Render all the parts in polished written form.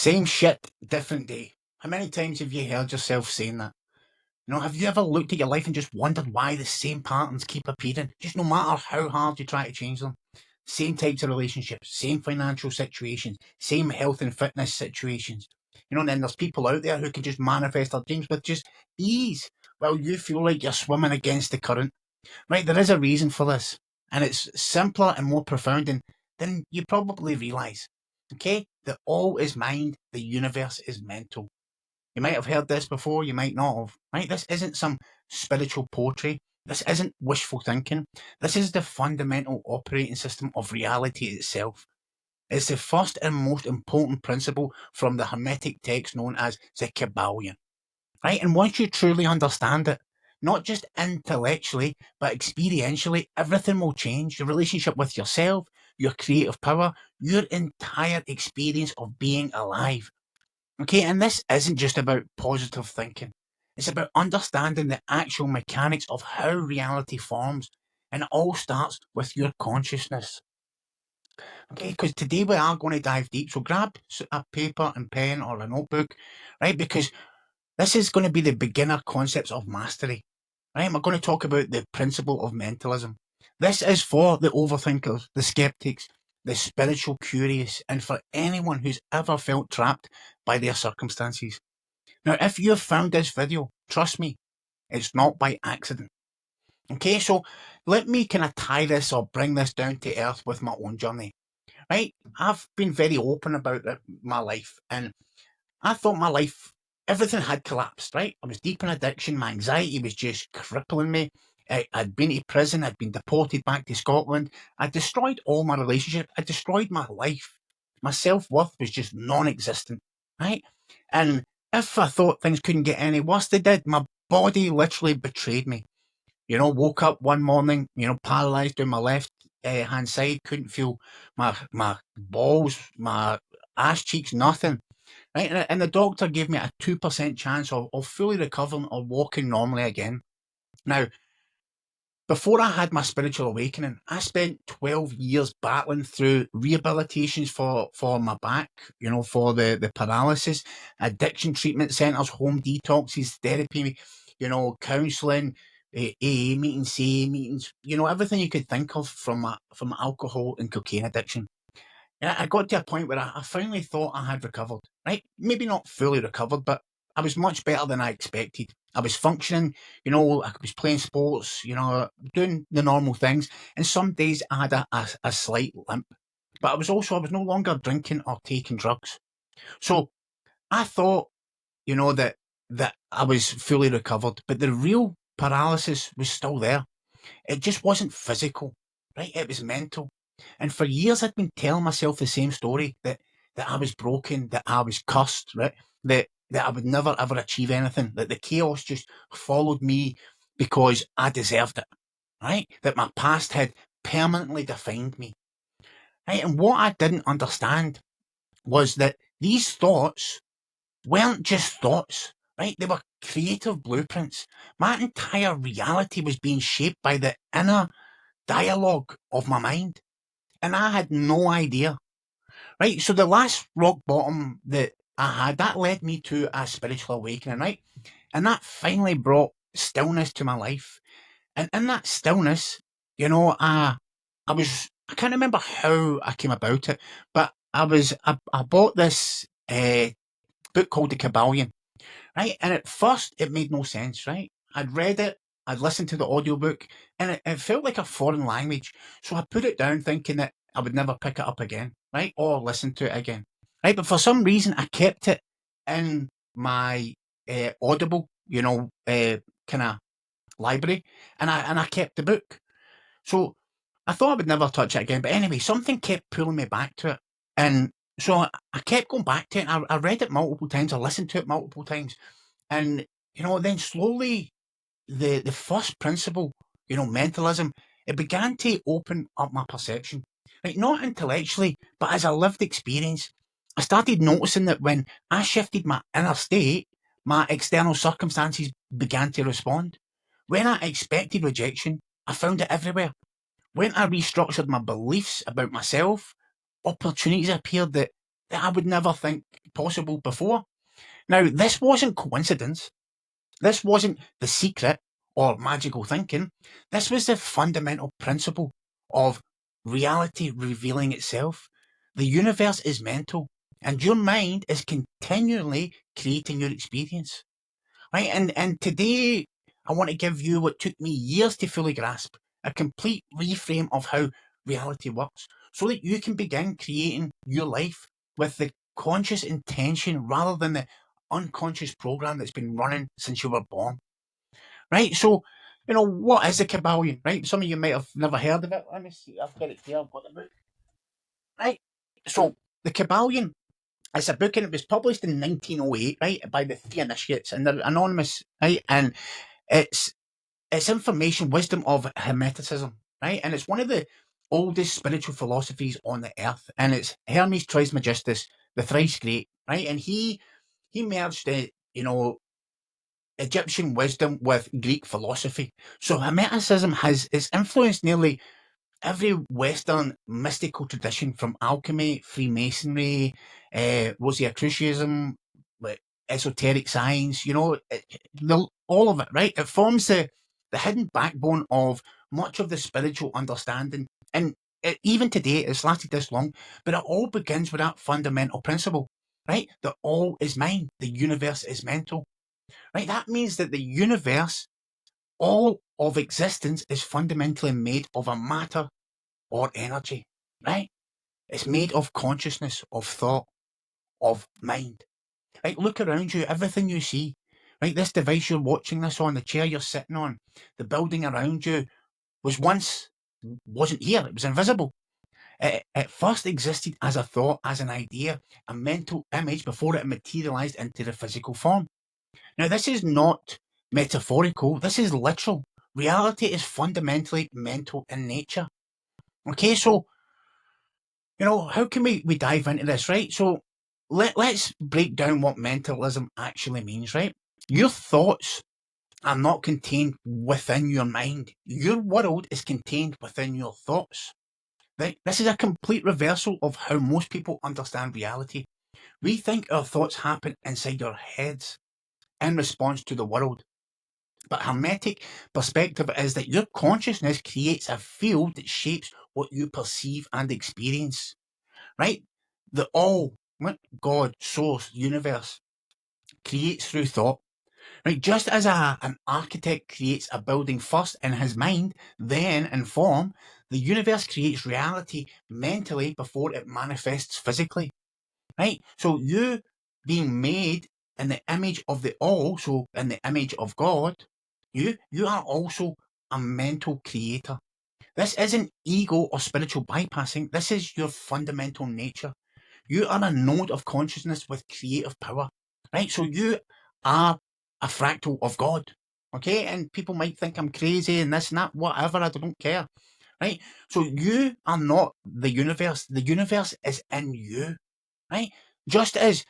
Same shit, different day. How many times have you heard yourself saying that? Have you ever looked at your life and just wondered why the same patterns keep appearing, just no matter how hard you try to change them? Same types of relationships, same financial situations, same health and fitness situations. And then there's people out there who can just manifest their dreams with just ease, while you feel like you're swimming against the current. Right, there is a reason for this, and it's simpler and more profound than you probably realise. Okay? That all is mind, the universe is mental. You might have heard this before, you might not have. Right? This isn't some spiritual poetry. This isn't wishful thinking. This is the fundamental operating system of reality itself. It's the first and most important principle from the Hermetic text known as the Kybalion. Right? And once you truly understand it, not just intellectually, but experientially, everything will change. Your relationship with yourself, your creative power, your entire experience of being alive. Okay, and this isn't just about positive thinking. It's about understanding the actual mechanics of how reality forms. And it all starts with your consciousness. Okay, because today we are going to dive deep. So grab a paper and pen or a notebook, right? Because this is going to be the beginner concepts of mastery. Right? We're going to talk about the principle of mentalism. This is for the overthinkers, the skeptics, the spiritual curious, and for anyone who's ever felt trapped by their circumstances. Now, if you've found this video, trust me, it's not by accident. Okay, so let me kind of tie this or bring this down to earth with my own journey. Right? I've been very open about my life, and I thought my life, everything had collapsed, right? I was deep in addiction. My anxiety was just crippling me. I'd been to prison. I'd been deported back to Scotland. I destroyed all my relationships. I destroyed my life. My self-worth was just non-existent, right? And if I thought things couldn't get any worse, they did. My body literally betrayed me. Woke up one morning, paralyzed down my left hand side, couldn't feel my balls, my ass cheeks, nothing. Right, and the doctor gave me a 2% chance of fully recovering or walking normally again. Now, before I had my spiritual awakening, I spent 12 years battling through rehabilitations for my back, for the paralysis, addiction treatment centres, home detoxes, therapy, counselling, AA meetings, CA meetings, everything you could think of from alcohol and cocaine addiction. And I got to a point where I finally thought I had recovered, right? Maybe not fully recovered, but I was much better than I expected. I was functioning, I was playing sports, doing the normal things. And some days I had a slight limp, but I was no longer drinking or taking drugs. So I thought, that I was fully recovered, but the real paralysis was still there. It just wasn't physical, right? It was mental. And for years I'd been telling myself the same story, that I was broken, that I was cursed, right? That I would never ever achieve anything, that the chaos just followed me because I deserved it, right? That my past had permanently defined me. Right? And what I didn't understand was that these thoughts weren't just thoughts, right? They were creative blueprints. My entire reality was being shaped by the inner dialogue of my mind. And I had no idea. Right. So the last rock bottom that I had, that led me to a spiritual awakening, right? And that finally brought stillness to my life. And in that stillness, I can't remember how I came about it, but I bought this book called the Kybalion, right? And at first it made no sense, right? I'd read it, I'd listened to the audiobook, and it felt like a foreign language. So I put it down thinking that I would never pick it up again, right? Or listen to it again. Right? But for some reason I kept it in my Audible, kind of library, and I kept the book. So I thought I would never touch it again. But anyway, something kept pulling me back to it. And so I kept going back to it. I read it multiple times. I listened to it multiple times. And, then slowly the first principle, mentalism, it began to open up my perception. Right? Not intellectually, but as a lived experience. I started noticing that when I shifted my inner state, my external circumstances began to respond. When I expected rejection, I found it everywhere. When I restructured my beliefs about myself, opportunities appeared that that I would never think possible before. Now, this wasn't coincidence. This wasn't the secret or magical thinking. This was the fundamental principle of reality revealing itself. The universe is mental, and your mind is continually creating your experience. Right? And today I want to give you what took me years to fully grasp, a complete reframe of how reality works, so that you can begin creating your life with the conscious intention rather than the unconscious program that's been running since you were born. Right? So, what is the Kybalion? Right? Some of you might have never heard of it. Let me see. I've got it here. I've got the book. Right? So, the Kybalion, it's a book and it was published in 1908, right, by the three initiates, and they're anonymous, right? And it's information, wisdom of Hermeticism, right? And it's one of the oldest spiritual philosophies on the earth. And it's Hermes Trismegistus, the thrice great, right? And he merged Egyptian wisdom with Greek philosophy. So Hermeticism it's influenced nearly every Western mystical tradition, from alchemy, Freemasonry, Rosicrucianism, like esoteric science, all of it, right? It forms the hidden backbone of much of the spiritual understanding. And even today, it's lasted this long, but it all begins with that fundamental principle, right? That all is mind, the universe is mental, right? That means that the universe, all of existence, is fundamentally made of a matter or energy, right? It's made of consciousness, of thought, of mind. Right? Look around you, everything you see, right? This device you're watching this on, the chair you're sitting on, the building around you wasn't here, it was invisible. It first existed as a thought, as an idea, a mental image before it materialized into the physical form. Now, this is not metaphorical, this is literal. Reality is fundamentally mental in nature. Okay, so how can we dive into this, right? So let's break down what mentalism actually means, right? Your thoughts are not contained within your mind. Your world is contained within your thoughts. Right? This is a complete reversal of how most people understand reality. We think our thoughts happen inside our heads in response to the world. But Hermetic perspective is that your consciousness creates a field that shapes what you perceive and experience. Right? The all, God, source, universe, creates through thought. Right? Just as an architect creates a building first in his mind, then in form, the universe creates reality mentally before it manifests physically. Right? So you being made in the image of the all, so in the image of God, you are also a mental creator. This isn't ego or spiritual bypassing. This is your fundamental nature. You are a node of consciousness with creative power, right? So you are a fractal of God, okay? And people might think I'm crazy and this and that, whatever, I don't care, right? So you are not the universe. The universe is in you, right? Just as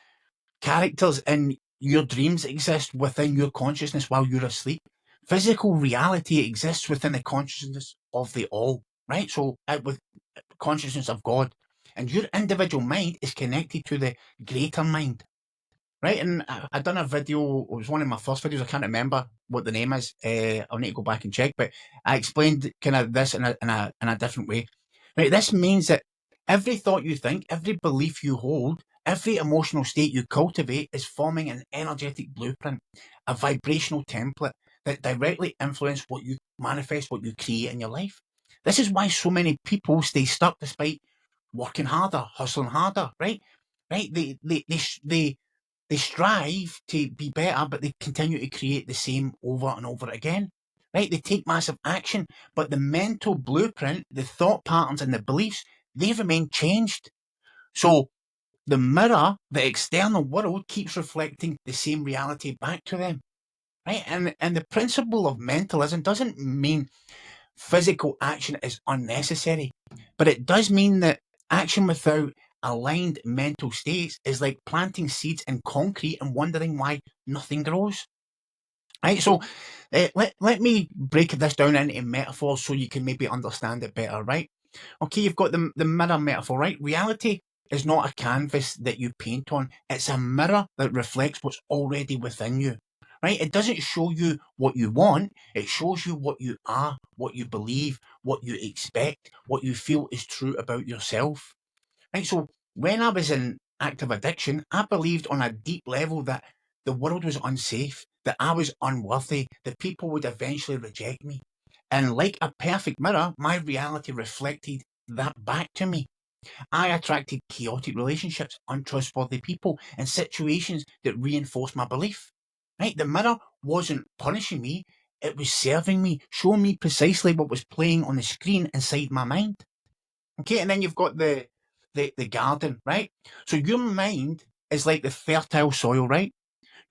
characters in your dreams exist within your consciousness while you're asleep, physical reality exists within the consciousness of the all, right? So with consciousness of God. And your individual mind is connected to the greater mind, right? And I done a video, it was one of my first videos, I can't remember what the name is, I'll need to go back and check, but I explained kind of this in a different way. Right, this means that every thought you think, every belief you hold, every emotional state you cultivate is forming an energetic blueprint, a vibrational template that directly influences what you manifest, what you create in your life. This is why so many people stay stuck despite working harder, hustling harder, right? Right? They strive to be better, but they continue to create the same over and over again. Right? They take massive action, but the mental blueprint, the thought patterns and the beliefs, they remain changed. So the mirror, the external world, keeps reflecting the same reality back to them. Right? And the principle of mentalism doesn't mean physical action is unnecessary, but it does mean that action without aligned mental states is like planting seeds in concrete and wondering why nothing grows. Right, so let me break this down into metaphors so you can maybe understand it better, right? Okay, you've got the mirror metaphor, right? Reality is not a canvas that you paint on. It's a mirror that reflects what's already within you, right? It doesn't show you what you want. It shows you what you are, what you believe, what you expect, what you feel is true about yourself, right? So when I was in active addiction, I believed on a deep level that the world was unsafe, that I was unworthy, that people would eventually reject me. And like a perfect mirror, my reality reflected that back to me. I attracted chaotic relationships, untrustworthy people, and situations that reinforced my belief. Right? The mirror wasn't punishing me, it was serving me, showing me precisely what was playing on the screen inside my mind. Okay, and then you've got the garden, right? So your mind is like the fertile soil, right?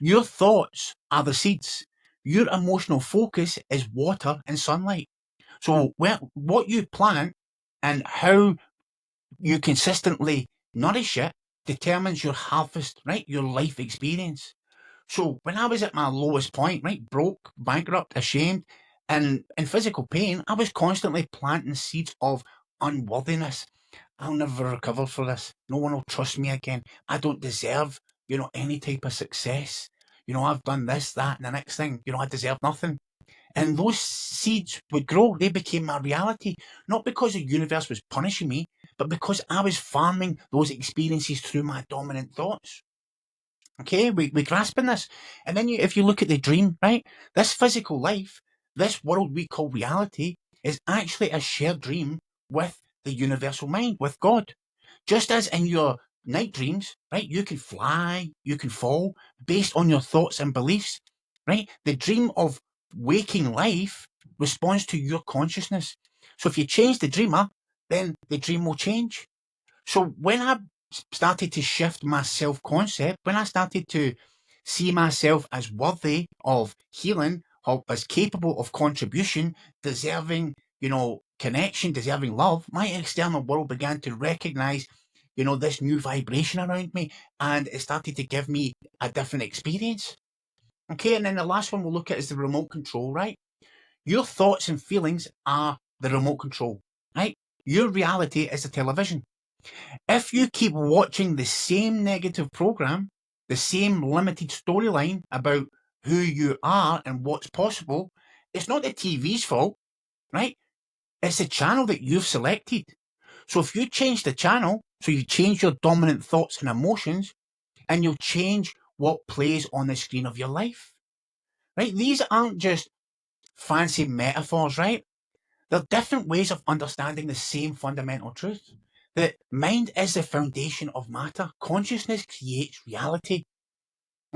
Your thoughts are the seeds. Your emotional focus is water and sunlight. So what you plant and how you consistently nourish it determines your harvest, right? Your life experience. So when I was at my lowest point, right, broke, bankrupt, ashamed, and in physical pain, I was constantly planting seeds of unworthiness. I'll never recover for this. No one will trust me again. I don't deserve, any type of success. I've done this, that, and the next thing. I deserve nothing. And those seeds would grow. They became my reality, not because the universe was punishing me, but because I was farming those experiences through my dominant thoughts. Okay, we grasping this. And then if you look at the dream, right, this physical life, this world we call reality, is actually a shared dream with the universal mind, with God. Just as in your night dreams, right, you can fly, you can fall based on your thoughts and beliefs, right? The dream of waking life responds to your consciousness. So if you change the dreamer, then the dream will change. So when I started to shift my self-concept, when I started to see myself as worthy of healing, or as capable of contribution, deserving, connection, deserving love, my external world began to recognize, this new vibration around me, and it started to give me a different experience. Okay, and then the last one we'll look at is the remote control, right? Your thoughts and feelings are the remote control, right? Your reality is the television. If you keep watching the same negative program, the same limited storyline about who you are and what's possible, it's not the TV's fault, right? It's the channel that you've selected. So if you change the channel, so you change your dominant thoughts and emotions, and you'll change what plays on the screen of your life, right? These aren't just fancy metaphors, right? They're different ways of understanding the same fundamental truth. That mind is the foundation of matter. Consciousness creates reality.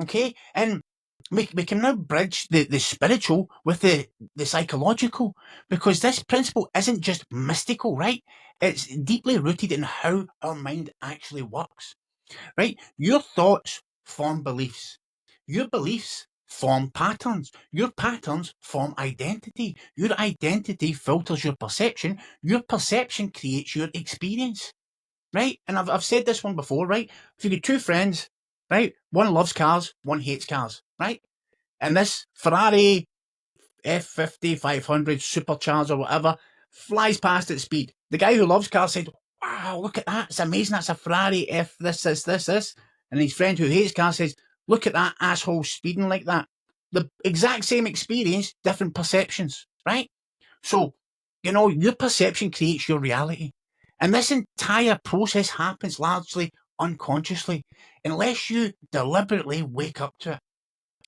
Okay? And we can now bridge the spiritual with the psychological, because this principle isn't just mystical, right? It's deeply rooted in how our mind actually works, right? Your thoughts form beliefs. Your beliefs form patterns. Your patterns form identity. Your identity filters your perception. Your perception creates your experience, right? And I've said this one before, right? If you get two friends, right? One loves cars, one hates cars, right? And this Ferrari F50, 500, supercharged or whatever, flies past at speed. The guy who loves cars said, wow, look at that. It's amazing. That's a Ferrari F this. And his friend who hates cars says, look at that asshole speeding like that. The exact same experience, different perceptions, right? So, your perception creates your reality. And this entire process happens largely unconsciously, unless you deliberately wake up to it.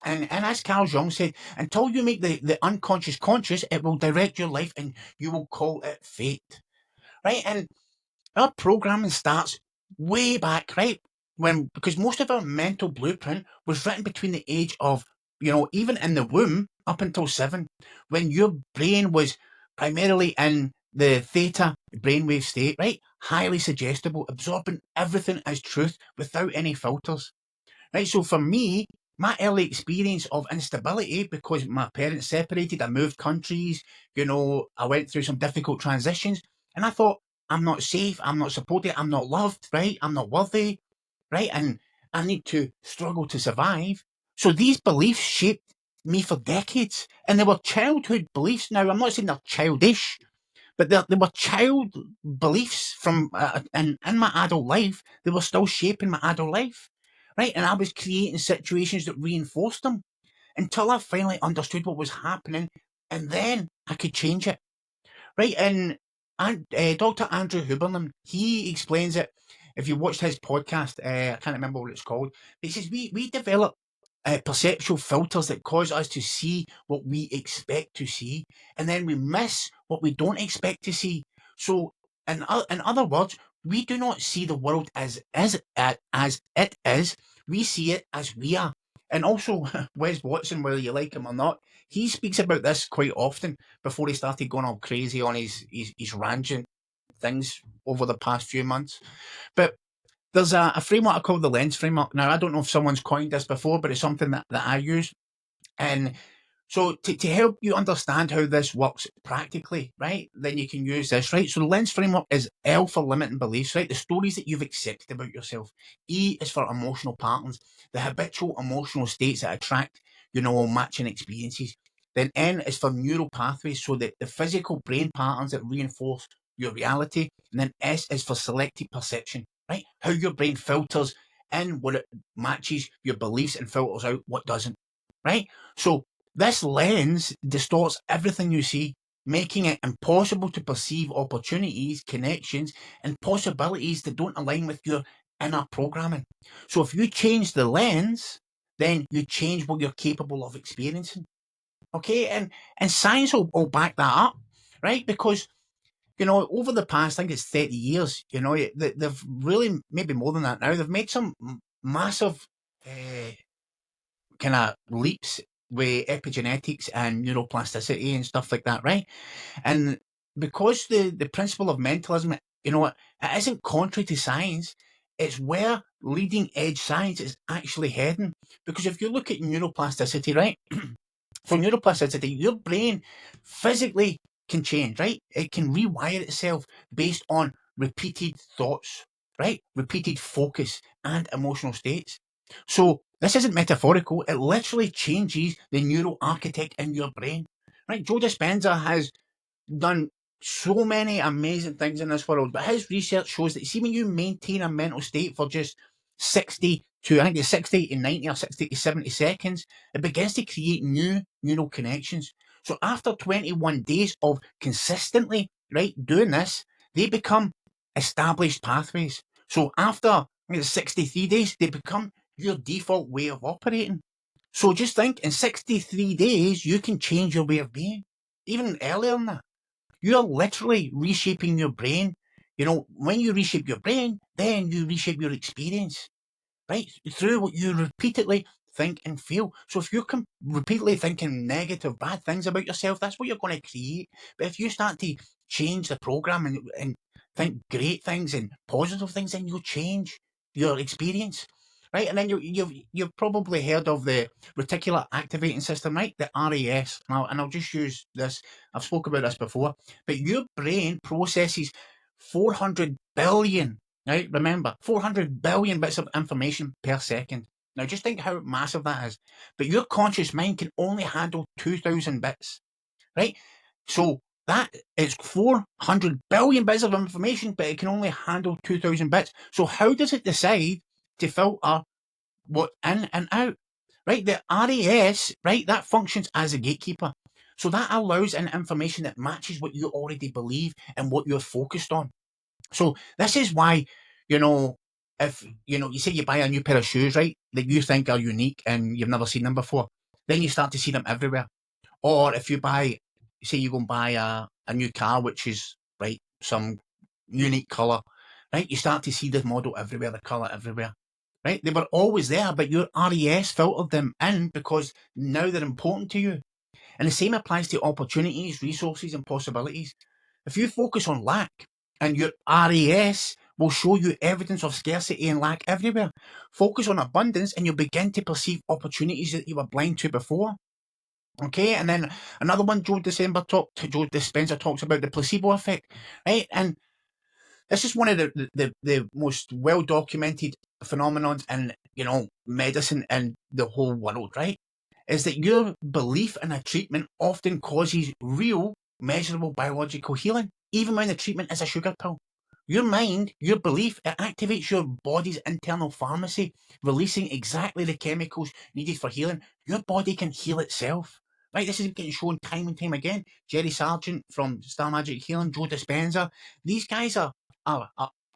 And as Carl Jung said, until you make the unconscious conscious, it will direct your life and you will call it fate. Right? And our programming starts way back, right? Because most of our mental blueprint was written between the age of, even in the womb up until 7, when your brain was primarily in the theta brainwave state, right? Highly suggestible, absorbing everything as truth without any filters. Right, so for me, my early experience of instability, because my parents separated, I moved countries, I went through some difficult transitions, and I thought, I'm not safe, I'm not supported, I'm not loved, right? I'm not worthy, right? And I need to struggle to survive. So these beliefs shaped me for decades, and they were childhood beliefs. Now, I'm not saying they're childish, But they were child beliefs from in my adult life. They were still shaping my adult life, right? And I was creating situations that reinforced them until I finally understood what was happening, and then I could change it, right? And Dr. Andrew Huberman, he explains it. If you watched his podcast, I can't remember what it's called, but he says we develop perceptual filters that cause us to see what we expect to see, and then we miss what we don't expect to see. So, in other words, we do not see the world as it is. We see it as we are. And also, Wes Watson, whether you like him or not, he speaks about this quite often before he started going all crazy on his ranting things over the past few months. But there's a framework called the lens framework. Now, I don't know if someone's coined this before, but it's something that I use. And so to help you understand how this works practically, right, then you can use this, right? So the lens framework is L for limiting beliefs, right? The stories that you've accepted about yourself. E is for emotional patterns, the habitual emotional states that attract, matching experiences. Then N is for neural pathways, so the physical brain patterns that reinforce your reality. And then S is for selective perception, right? How your brain filters in what it matches your beliefs and filters out what doesn't, right? So this lens distorts everything you see, making it impossible to perceive opportunities, connections, and possibilities that don't align with your inner programming. So if you change the lens, then you change what you're capable of experiencing. Okay, and science will back that up, right? Because over the past, I think it's 30 years, they've really, maybe more than that now, they've made some massive kind of leaps with epigenetics and neuroplasticity and stuff like that, right? And because the principle of mentalism, it isn't contrary to science, it's where leading edge science is actually heading. Because if you look at neuroplasticity, right? For neuroplasticity, your brain physically can change, right? It can rewire itself based on repeated thoughts, right? Repeated focus and emotional states. So this isn't metaphorical. It literally changes the neural architect in your brain, right? Joe Dispenza has done so many amazing things in this world, but his research shows that, see, when you maintain a mental state for just 60 to, I think it's 60 to 90 or 60 to 70 seconds, it begins to create new neural connections. So after 21 days of consistently, right, doing this, they become established pathways. So after, I think it's 63 days, they become your default way of operating. So just think, in 63 days, you can change your way of being. Even earlier than that. You're literally reshaping your brain. When you reshape your brain, then you reshape your experience, right? Through what you repeatedly think and feel. So if you're repeatedly thinking negative, bad things about yourself, that's what you're going to create. But if you start to change the program and think great things and positive things, then you'll change your experience, right? And then you've probably heard of the reticular activating system, right? The RAS. And I'll just use this. I've spoken about this before, but your brain processes 400 billion. Right, remember, 400 billion bits of information per second. Now, just think how massive that is. But your conscious mind can only handle 2,000 bits, right? So that is 400 billion bits of information, but it can only handle 2,000 bits. So how does it decide to filter what in and out? Right, the RAS, right, that functions as a gatekeeper. So that allows in information that matches what you already believe and what you're focused on. So this is why, if you say you buy a new pair of shoes, right, that you think are unique and you've never seen them before, then you start to see them everywhere. Or if you say you go and buy a new car, which is, right, some unique colour, right, you start to see the model everywhere, the colour everywhere. Right? They were always there, but your RES filtered them in because now they're important to you. And the same applies to opportunities, resources, and possibilities. If you focus on lack, and your RAS will show you evidence of scarcity and lack everywhere. Focus on abundance, and you'll begin to perceive opportunities that you were blind to before. Okay, and then another one Joe Dispenza talks about, the placebo effect, right? And this is one of the most well documented phenomenons in medicine in the whole world, right? Is that your belief in a treatment often causes real, measurable biological healing. even when the treatment is a sugar pill. Your mind, your belief, it activates your body's internal pharmacy, releasing exactly the chemicals needed for healing. Your body can heal itself. Right, this is getting shown time and time again. Jerry Sargent from Star Magic Healing, Joe Dispenza. These guys are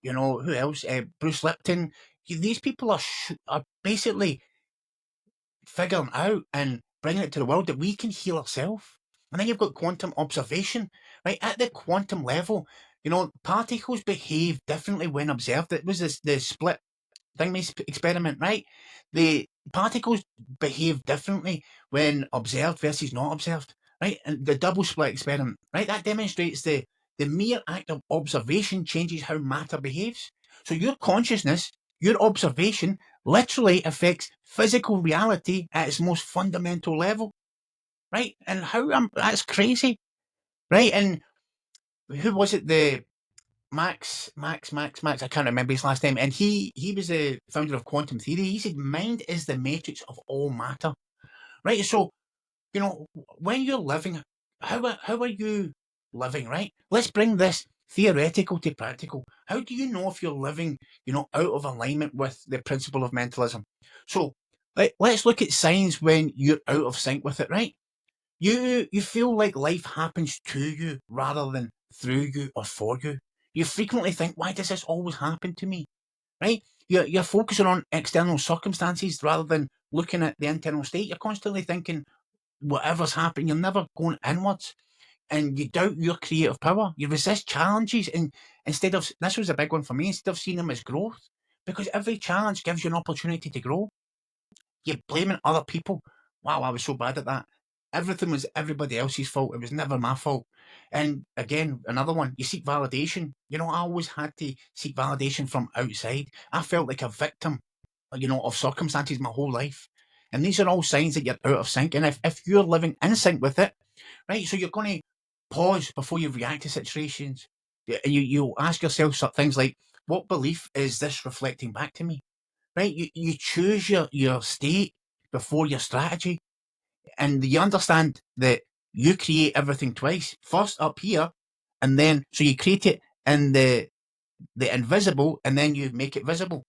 you know, who else? Bruce Lipton. These people are basically figuring out and bringing it to the world that we can heal ourselves. And then you've got quantum observation, right? At the quantum level, you know, particles behave differently when observed. It was the split thingy experiment, right? The particles behave differently when observed versus not observed, right? And the double split experiment, right? That demonstrates the mere act of observation changes how matter behaves. So your consciousness, your observation, literally affects physical reality at its most fundamental level, right? And that's crazy, right? And who was it? The Max, I can't remember his last name. And he was the founder of quantum theory. He said mind is the matrix of all matter, right? So, you know, when you're living, how are you living, right? Let's bring this theoretical to practical. How do you know if you're living, you know, out of alignment with the principle of mentalism? So let's look at signs when you're out of sync with it, right? You feel like life happens to you rather than through you or for you. You frequently think, why does this always happen to me? Right? You're focusing on external circumstances rather than looking at the internal state. You're constantly thinking whatever's happening, you're never going inwards. And you doubt your creative power. You resist challenges, and instead of, this was a big one for me, instead of seeing them as growth, because every challenge gives you an opportunity to grow. You're blaming other people. Wow, I was so bad at that. Everything was everybody else's fault. It was never my fault. And again, another one, you seek validation. You know, I always had to seek validation from outside. I felt like a victim, you know, of circumstances my whole life. And these are all signs that you're out of sync. And if you're living in sync with it, right, so you're going to pause before you react to situations. You ask yourself things like, what belief is this reflecting back to me? Right? You choose your state before your strategy, and you understand that you create everything twice. First up here, and then so you create it in the invisible, and then you make it visible.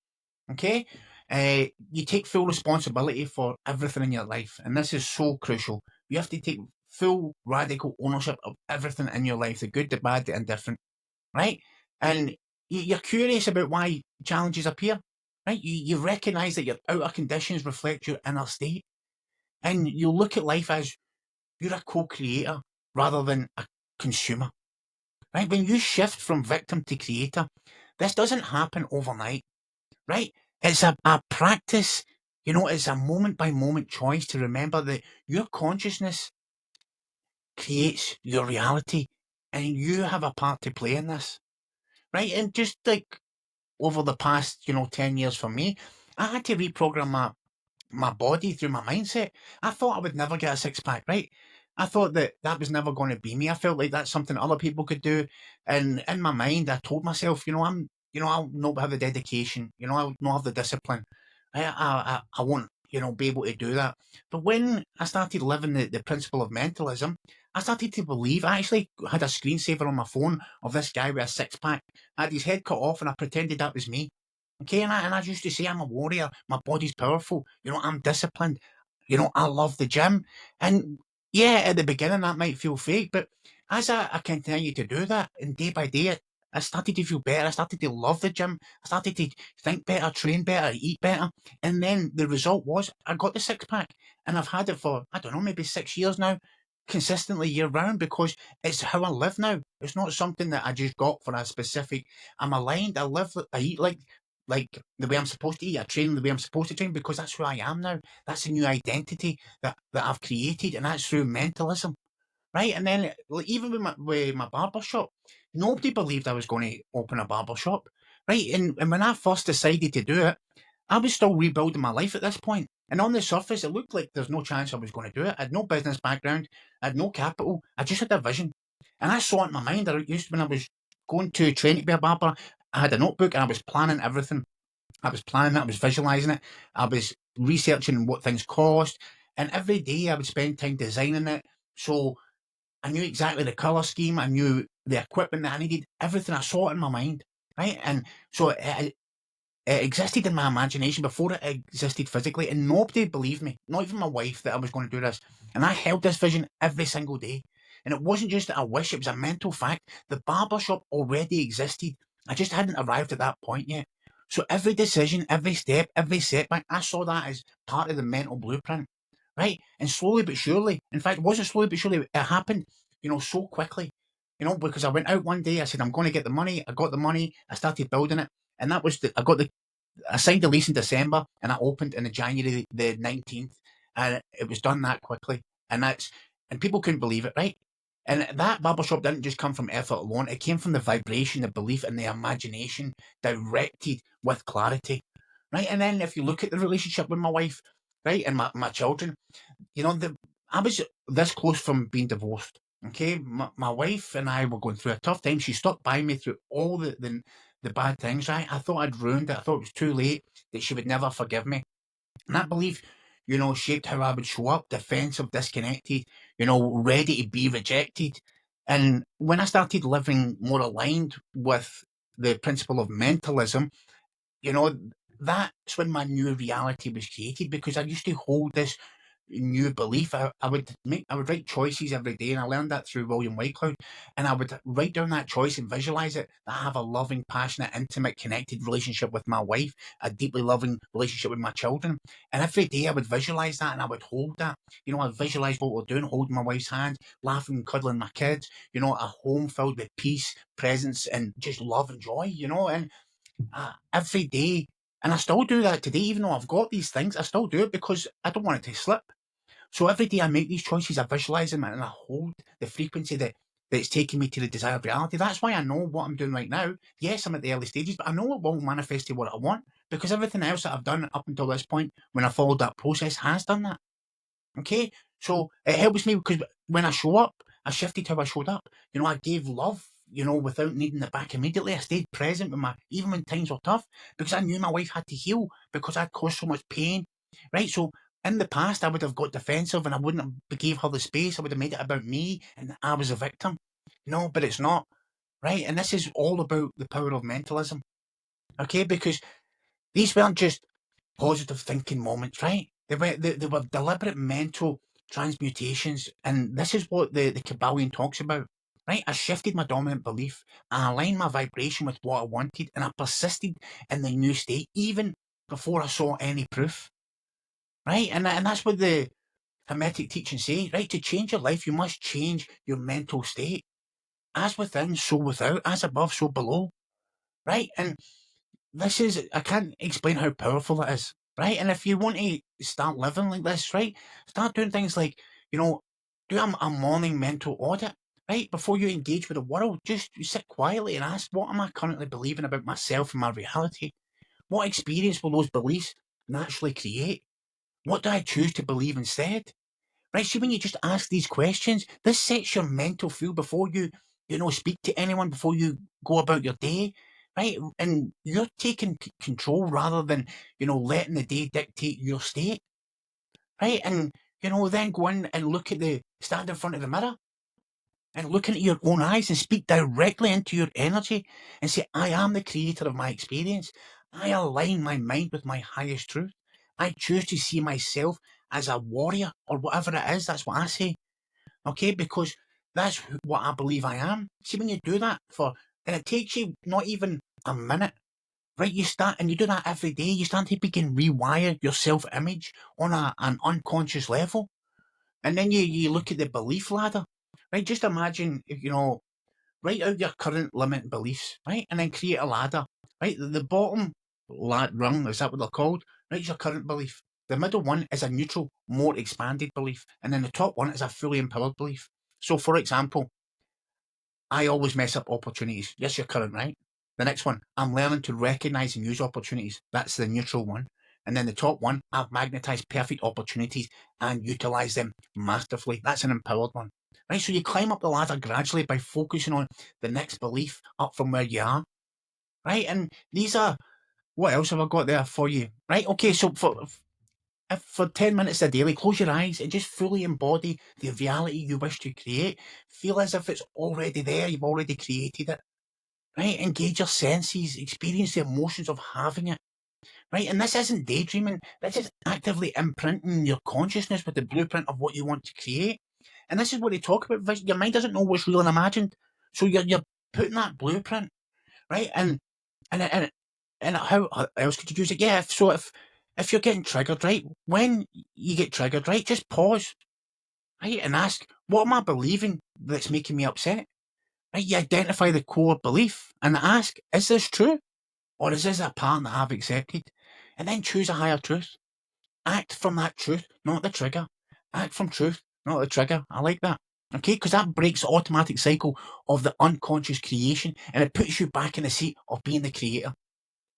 Okay, you take full responsibility for everything in your life, and this is so crucial. You have to take full radical ownership of everything in your life, the good, the bad, the indifferent, right? And you're curious about why challenges appear, right? You recognize that your outer conditions reflect your inner state, and you look at life as you're a co-creator rather than a consumer, right? When you shift from victim to creator, this doesn't happen overnight, right? It's a practice, you know, it's a moment by moment choice to remember that your consciousness creates your reality, and you have a part to play in this, right? And just like over the past, you know, 10 years for me, I had to reprogram my body through my mindset. I thought I would never get a six pack, right? I thought that was never going to be me. I felt like that's something other people could do. And in my mind, I told myself, you know, I'll not have the dedication, you know, I'll not have the discipline. I won't, you know, be able to do that. But when I started living the principle of mentalism, I started to believe. I actually had a screensaver on my phone of this guy with a six pack. I had his head cut off, and I pretended that was me. Okay, and I used to say I'm a warrior. My body's powerful. You know, I'm disciplined. You know, I love the gym. And yeah, at the beginning that might feel fake, but as I continue to do that, and day by day, I started to feel better. I started to love the gym. I started to think better, train better, eat better. And then the result was I got the six pack, and I've had it for, I don't know, maybe 6 years now, consistently year round, because it's how I live now. It's not something that I just got for a specific. I'm aligned. I live. I eat like the way I'm supposed to eat. I train the way I'm supposed to train because that's who I am now. That's a new identity that I've created, and that's through mentalism, right? And then even with my barber shop, nobody believed I was going to open a barber shop, right? And when I first decided to do it, I was still rebuilding my life at this point. And on the surface, it looked like there's no chance I was going to do it. I had no business background. I had no capital. I just had a vision. And I saw it in my mind. I used when I was going to train to be a barber, I had a notebook and I was planning everything. I was planning it, I was visualizing it, I was researching what things cost, and every day I would spend time designing it. So I knew exactly the colour scheme. I knew the equipment that I needed. Everything. I saw it in my mind, right? And so it existed in my imagination before it existed physically, and nobody believed me, not even my wife, that I was going to do this. And I held this vision every single day. And it wasn't just a wish, it was a mental fact. The barbershop already existed. I just hadn't arrived at that point yet. So every decision, every step, every setback, I saw that as part of the mental blueprint, right? And slowly but surely, in fact, it wasn't slowly but surely, it happened, so quickly, because I went out one day, I said, I'm going to get the money. I got the money, I started building it. And that was I signed the lease in December and I opened in January the 19th, and it was done that quickly. And people couldn't believe it, right? And that barbershop didn't just come from effort alone. It came from the vibration, the belief, and the imagination directed with clarity, right? And then if you look at the relationship with my wife, right, and my children, I was this close from being divorced. Okay, my wife and I were going through a tough time. She stuck by me through all the bad things. Right, I thought I'd ruined it. I thought it was too late. That she would never forgive me. And that belief, shaped how I would show up: defensive, disconnected, ready to be rejected. And when I started living more aligned with the principle of mentalism, you know, that's when my new reality was created, because I used to hold this new belief. I would write choices every day, and I learned that through William Whitecloud. And I would write down that choice and visualize it. That I have a loving, passionate, intimate, connected relationship with my wife, a deeply loving relationship with my children. And every day I would visualize that and I would hold that. I'd visualize what we're doing, holding my wife's hand, laughing, cuddling my kids, a home filled with peace, presence, and just love and joy, and every day. And I still do that today, even though I've got these things, I still do it because I don't want it to slip. So every day I make these choices, I visualize them, and I hold the frequency that's taking me to the desired reality. That's why I know what I'm doing right now. Yes, I'm at the early stages, but I know it will manifest to what I want, because everything else that I've done up until this point, when I followed that process, has done that. Okay, so it helps me because when I show up, I shifted how I showed up. I gave love, without needing it back immediately. I stayed present even when times were tough, because I knew my wife had to heal, because I'd caused so much pain, right? So in the past, I would have got defensive and I wouldn't have gave her the space. I would have made it about me and I was a victim, but it's not, right? And this is all about the power of mentalism, okay? Because these weren't just positive thinking moments, right? They were deliberate mental transmutations, and this is what the Kybalion talks about, right? I shifted my dominant belief, I aligned my vibration with what I wanted, and I persisted in the new state even before I saw any proof, right? And that's what the Hermetic teachings say, right? To change your life, you must change your mental state. As within, so without; as above, so below, right? And I can't explain how powerful it is, right? And if you want to start living like this, right, start doing things like, do a morning mental audit, right? Before you engage with the world, just sit quietly and ask, what am I currently believing about myself and my reality? What experience will those beliefs naturally create? What do I choose to believe instead? Right, see, when you just ask these questions, this sets your mental field before you speak to anyone, before you go about your day, right? And you're taking control rather than, letting the day dictate your state, right? And, then go in and stand in front of the mirror and look into your own eyes and speak directly into your energy and say, I am the creator of my experience. I align my mind with my highest truth. I choose to see myself as a warrior, or whatever it is. That's what I say. Okay, because that's what I believe I am. See, when you do that and it takes you not even a minute, right? You start and you do that every day. You start to begin rewire your self-image on an unconscious level, and then you look at the belief ladder, right? Just imagine, write out your current limiting beliefs, right, and then create a ladder, right? The bottom rung, is that what they're called? Right, is your current belief. The middle one is a neutral, more expanded belief, and then the top one is a fully empowered belief. So, for example, I always mess up opportunities. Yes, your current, right? The next one, I'm learning to recognize and use opportunities. That's the neutral one. And then the top one, I've magnetized perfect opportunities and utilize them masterfully. That's an empowered one. Right? So you climb up the ladder gradually by focusing on the next belief up from where you are. Right? And these are, what else have I got there for you? Right? Okay, so if for 10 minutes a daily, close your eyes and just fully embody the reality you wish to create. Feel as if it's already there, you've already created it. Right? Engage your senses, experience the emotions of having it. Right? And this isn't daydreaming, this is actively imprinting your consciousness with the blueprint of what you want to create. And this is what they talk about. Your mind doesn't know what's real and imagined. So you're putting that blueprint, right? And how else could you use it? Yeah, if you're getting triggered, right? When you get triggered, right, just pause, right, and ask, what am I believing that's making me upset? Right, you identify the core belief and ask, is this true? Or is this a pattern that I've accepted? And then choose a higher truth. Act from that truth, not the trigger. Act from truth, not the trigger. I like that. Okay, because that breaks the automatic cycle of the unconscious creation and it puts you back in the seat of being the creator.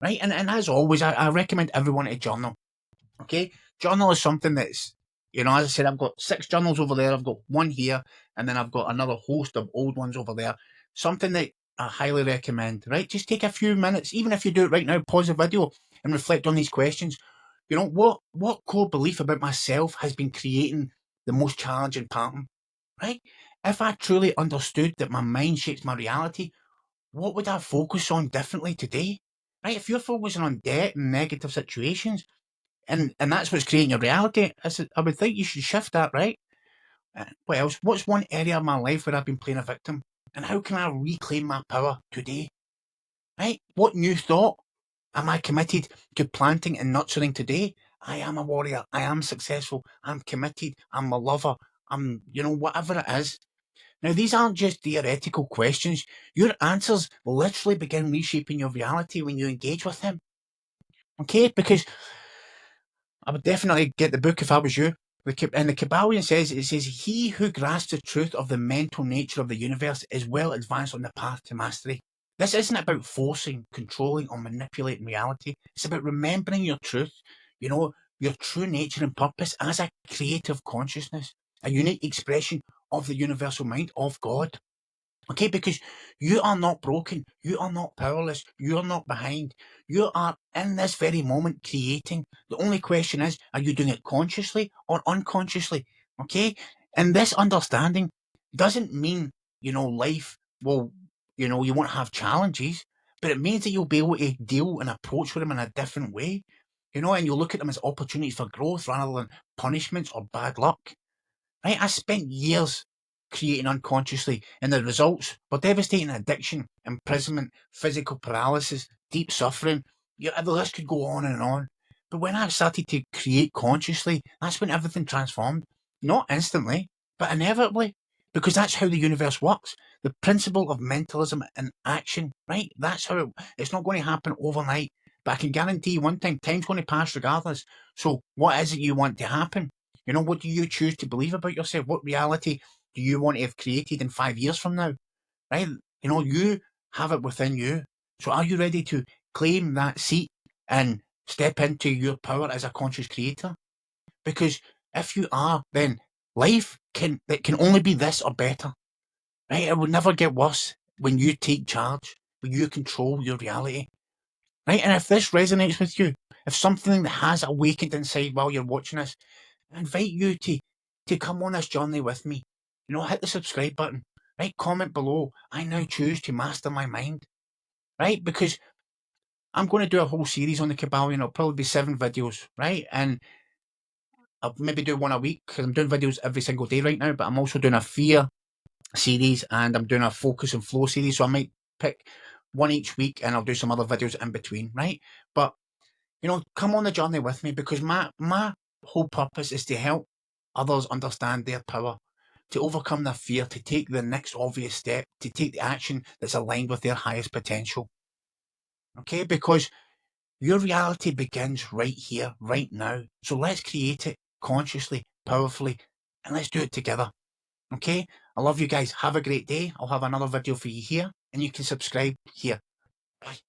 Right? And as always, I recommend everyone to journal. Okay? Journal is something that's, as I said, I've got 6 journals over there. I've got one here, and then I've got another host of old ones over there. Something that I highly recommend, right? Just take a few minutes, even if you do it right now, pause the video and reflect on these questions. What core belief about myself has been creating the most challenging pattern, right? If I truly understood that my mind shapes my reality, what would I focus on differently today? Right? If you're focusing on debt and negative situations, and that's what's creating your reality, I would think you should shift that, right? What else? What's one area of my life where I've been playing a victim? And how can I reclaim my power today? Right? What new thought am I committed to planting and nurturing today? I am a warrior. I am successful. I'm committed. I'm a lover. I'm, whatever it is. Now, these aren't just theoretical questions. Your answers literally begin reshaping your reality when you engage with them. Okay? Because I would definitely get the book if I was you. And the Kybalion says, he who grasps the truth of the mental nature of the universe is well advanced on the path to mastery. This isn't about forcing, controlling, or manipulating reality. It's about remembering your truth, your true nature and purpose as a creative consciousness, a unique expression of the universal mind of God. Okay, because you are not broken, you are not powerless, you are not behind. You are in this very moment creating. The only question is, are you doing it consciously or unconsciously? Okay, and this understanding doesn't mean, life will, you won't have challenges, but it means that you'll be able to deal and approach with them in a different way, and you'll look at them as opportunities for growth rather than punishments or bad luck. Right? I spent years creating unconsciously, and the results were devastating addiction, imprisonment, physical paralysis, deep suffering. The list could go on and on. But when I started to create consciously, that's when everything transformed. Not instantly, but inevitably. Because that's how the universe works. The principle of mentalism in action, right? That's how it's not going to happen overnight. But I can guarantee you one thing, time's going to pass regardless. So what is it you want to happen? What do you choose to believe about yourself? What reality do you want to have created in 5 years from now? Right? You have it within you. So are you ready to claim that seat and step into your power as a conscious creator? Because if you are, then life can only be this or better. Right? It will never get worse when you take charge, when you control your reality. Right? And if this resonates with you, if something that has awakened inside while you're watching this, I invite you to come on this journey with me. Hit the subscribe button, right? Comment below. I now choose to master my mind, right? Because I'm going to do a whole series on the Kybalion. It'll probably be 7 videos, right? And I'll maybe do one a week because I'm doing videos every single day right now, but I'm also doing a fear series and I'm doing a focus and flow series. So I might pick one each week and I'll do some other videos in between, right? But come on the journey with me because my whole purpose is to help others understand their power, to overcome their fear, to take the next obvious step, to take the action that's aligned with their highest potential. Okay, because your reality begins right here, right now. So let's create it consciously, powerfully, and let's do it together. Okay, I love you guys. Have a great day. I'll have another video for you here, and you can subscribe here. Bye.